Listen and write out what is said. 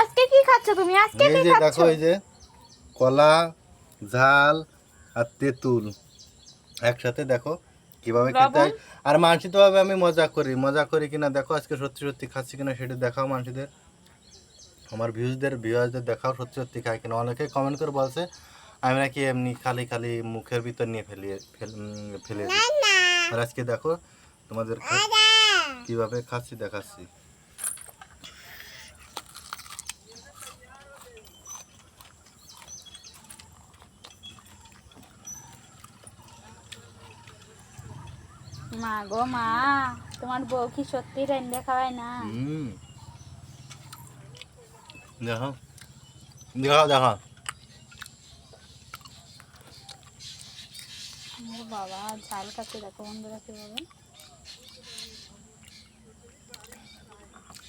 আজকে কি খাচ্ছ তুমি? আজকে এই কি যে খাচ্ছ? দেখো, এই যে কলা, ঝাল আর তেঁতুল একসাথে দেখো কিভাবে খেতে লবণ। হয়। আর মানসি তো ভাবে আমি মজা করি কিনা দেখো, আজকে সত্যি সত্যি খাচ্ছি কিনা সেটা দেখাও মানসিদের, আমার ভিউয়ারদের দেখাও সত্যি সত্যি খাই কিনা। অনেকে কমেন্ট করে বলছে আমি নাকি এমনি খালি খালি মুখের ভিতর নিয়ে ফেলে দিই। আর আজকে দেখো তোমাদের কিভাবে খাচ্ছি দেখাচ্ছি। মা গো মা, তোমার বউ কি সত্যি রান্না খাওয়ায় না? দেখো দেখো দেখো। ও বাবা, ঝাল খাচ্ছে দেখো বন্ধুরা কিভাবে।